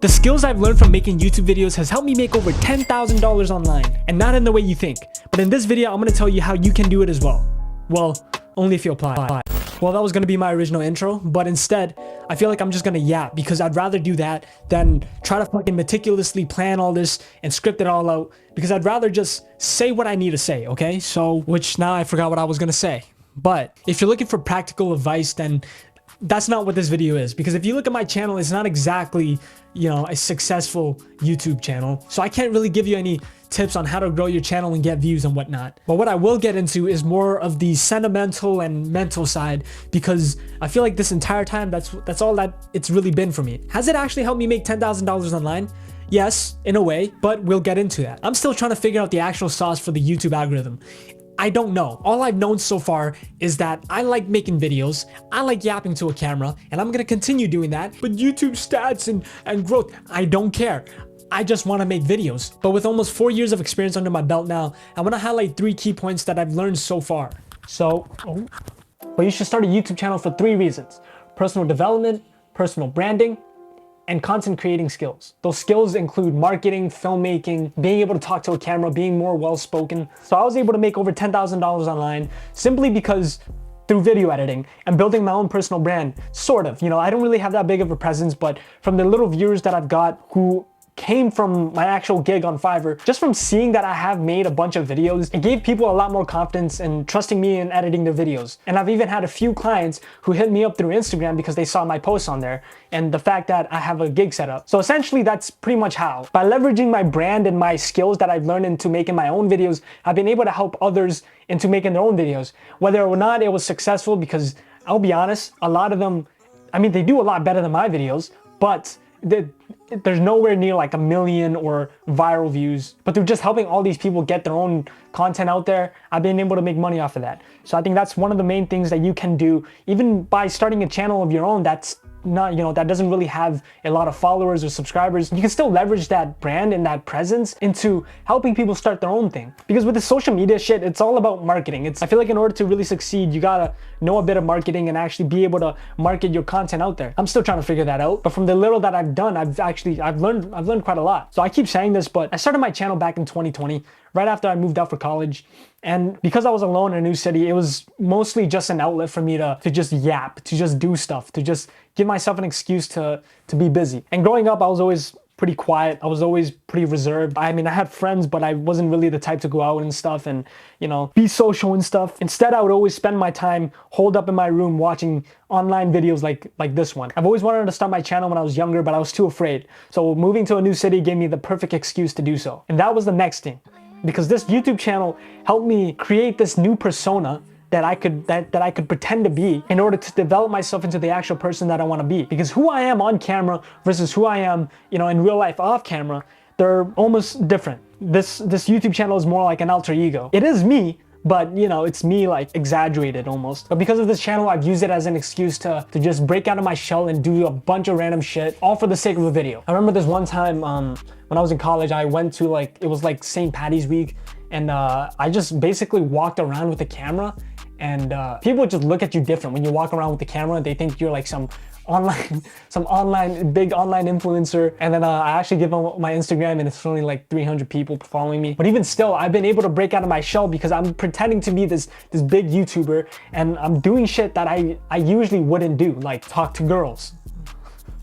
The skills I've learned from making YouTube videos has helped me make over $10,000 online, and not in the way you think. But in this video, I'm gonna tell you how you can do it as well. Well, only if you apply. Well, that was gonna be my original intro, but instead, I feel like I'm just gonna yap because I'd rather do that than try to fucking meticulously plan all this and script it all out, because I'd rather just say what I need to say, okay? So, which now I forgot what I was gonna say. But if you're looking for practical advice, then that's not what this video is, because if you look at my channel, it's not exactly, a successful YouTube channel. So I can't really give you any tips on how to grow your channel and get views and whatnot. But what I will get into is more of the sentimental and mental side, because I feel like this entire time, that's all that it's really been for me. Has it actually helped me make $10,000 online? Yes, in a way, but we'll get into that. I'm still trying to figure out the actual sauce for the YouTube algorithm. I don't know. All I've known so far is that I like making videos, I like yapping to a camera, and I'm gonna continue doing that. But YouTube stats and growth, I don't care. I just wanna make videos. But with almost 4 years of experience under my belt now, I wanna highlight 3 key points that I've learned so far. But you should start a YouTube channel for 3 reasons: personal development, personal branding, and content creating skills. Those skills include marketing, filmmaking, being able to talk to a camera, being more well-spoken. So I was able to make over $10,000 online simply because through video editing and building my own personal brand, sort of. I don't really have that big of a presence, but from the little viewers that I've got who came from my actual gig on Fiverr, just from seeing that I have made a bunch of videos, it gave people a lot more confidence in trusting me in editing their videos. And I've even had a few clients who hit me up through Instagram because they saw my posts on there and the fact that I have a gig set up. So essentially that's pretty much how. By leveraging my brand and my skills that I've learned into making my own videos, I've been able to help others into making their own videos. Whether or not it was successful, because I'll be honest, a lot of them, they do a lot better than my videos, but there's nowhere near like 1 million or viral views. But through just helping all these people get their own content out there, I've been able to make money off of that. So I think that's one of the main things that you can do, even by starting a channel of your own that's not, that doesn't really have a lot of followers or subscribers. You can still leverage that brand and that presence into helping people start their own thing. Because with the social media shit, it's all about marketing. I feel like in order to really succeed, you gotta know a bit of marketing and actually be able to market your content out there. I'm still trying to figure that out, but from the little that I've done, I've learned quite a lot. So I keep saying this, but I started my channel back in 2020, right after I moved out for college. And because I was alone in a new city, it was mostly just an outlet for me to just yap, to just do stuff, to just give myself an excuse to be busy. And growing up, I was always pretty quiet. I was always pretty reserved. I had friends, but I wasn't really the type to go out and stuff and, be social and stuff. Instead, I would always spend my time holed up in my room watching online videos like this one. I've always wanted to start my channel when I was younger, but I was too afraid. So moving to a new city gave me the perfect excuse to do so. And that was the next thing, because this YouTube channel helped me create this new persona that I could pretend to be in order to develop myself into the actual person that I want to be. Because who I am on camera versus who I am, in real life off camera, they're almost different. This YouTube channel is more like an alter ego. It is me, but it's me like exaggerated almost. But because of this channel, I've used it as an excuse to just break out of my shell and do a bunch of random shit, all for the sake of a video. I remember this one time when I was in college, I went to it was like St. Patty's week, and I just basically walked around with the camera, and people just look at you different when you walk around with the camera. They think you're like some big online influencer. And then I actually give them my Instagram, and it's only like 300 people following me. But even still, I've been able to break out of my shell because I'm pretending to be this big YouTuber, and I'm doing shit that I usually wouldn't do, like talk to girls,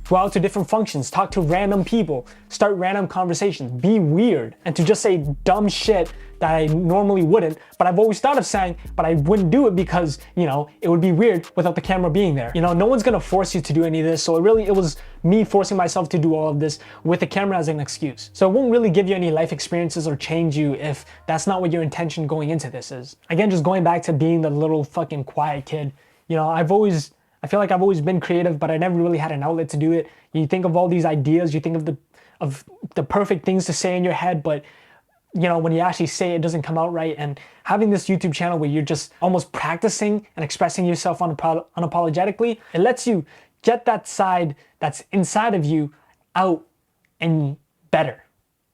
go out to different functions, talk to random people, start random conversations, be weird, and to just say dumb shit that I normally wouldn't, but I've always thought of saying, but I wouldn't do it because, it would be weird without the camera being there. No one's gonna force you to do any of this, so it was me forcing myself to do all of this with the camera as an excuse. So it won't really give you any life experiences or change you if that's not what your intention going into this is. Again, just going back to being the little fucking quiet kid, I feel like I've always been creative, but I never really had an outlet to do it. You think of all these ideas, you think of the perfect things to say in your head, but when you actually say it doesn't come out right. And having this YouTube channel where you're just almost practicing and expressing yourself unapologetically, it lets you get that side that's inside of you out and better.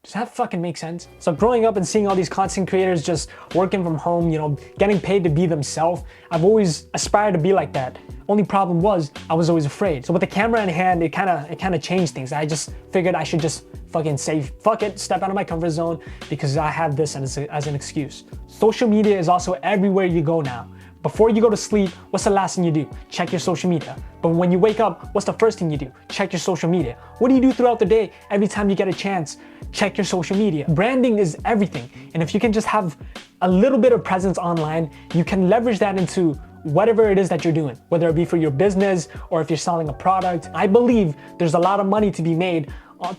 Does that fucking make sense? So growing up and seeing all these content creators just working from home, you know, getting paid to be themselves, I've always aspired to be like that. Only problem was I was always afraid. So with the camera in hand, it kind of changed things. I just figured I should just fucking say, fuck it, step out of my comfort zone because I have this as an excuse. Social media is also everywhere you go now. Before you go to sleep, what's the last thing you do? Check your social media. But when you wake up, what's the first thing you do? Check your social media. What do you do throughout the day? Every time you get a chance, check your social media. Branding is everything. And if you can just have a little bit of presence online, you can leverage that into whatever it is that you're doing, whether it be for your business or if you're selling a product. I believe there's a lot of money to be made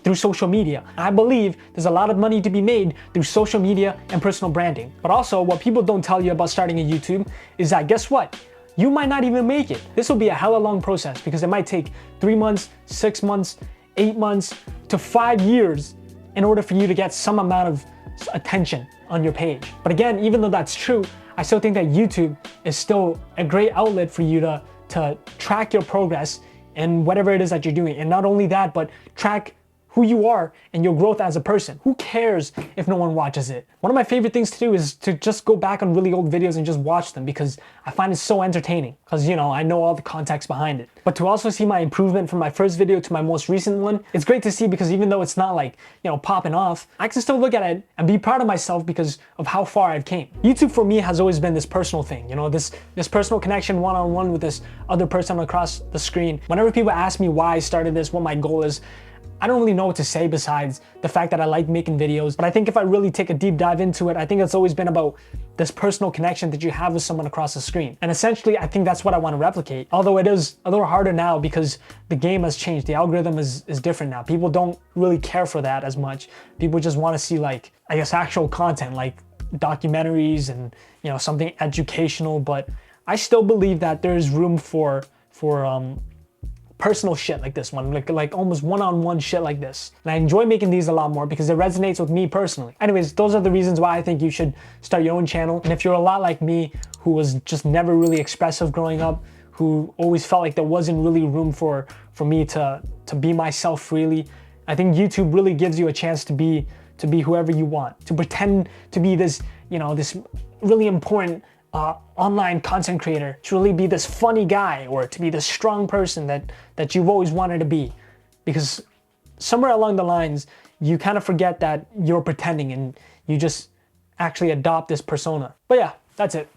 through social media. I believe there's a lot of money to be made through social media and personal branding. But also what people don't tell you about starting a YouTube is that guess what? You might not even make it. This will be a hella long process because it might take 3 months, 6 months, 8 months to 5 years in order for you to get some amount of attention on your page. But again, even though that's true, I still think that YouTube is still a great outlet for you to track your progress and whatever it is that you're doing. And not only that, but track who you are and your growth as a person. Who cares if no one watches it? One of my favorite things to do is to just go back on really old videos and just watch them because I find it so entertaining because, you know, I know all the context behind it. But to also see my improvement from my first video to my most recent one, it's great to see because even though it's not like, you know, popping off, I can still look at it and be proud of myself because of how far I've came. YouTube for me has always been this personal thing, you know, this personal connection one-on-one with this other person across the screen. Whenever people ask me why I started this, what my goal is, I don't really know what to say besides the fact that I like making videos. But I think if I really take a deep dive into it, I think it's always been about this personal connection that you have with someone across the screen. And essentially, I think that's what I want to replicate. Although it is a little harder now because the game has changed. The algorithm is different now. People don't really care for that as much. People just want to see like, I guess, actual content like documentaries and, you know, something educational. But I still believe that there's room for personal shit like this one, like almost one-on-one shit like this. And I enjoy making these a lot more because it resonates with me personally. Anyways, those are the reasons why I think you should start your own channel. And if you're a lot like me, who was just never really expressive growing up, who always felt like there wasn't really room for me to be myself freely, I think YouTube really gives you a chance to be whoever you want, to pretend to be this, you know, this really important online content creator, to really be this funny guy or to be this strong person that you've always wanted to be. Because somewhere along the lines, you kind of forget that you're pretending and you just actually adopt this persona. But yeah, that's it.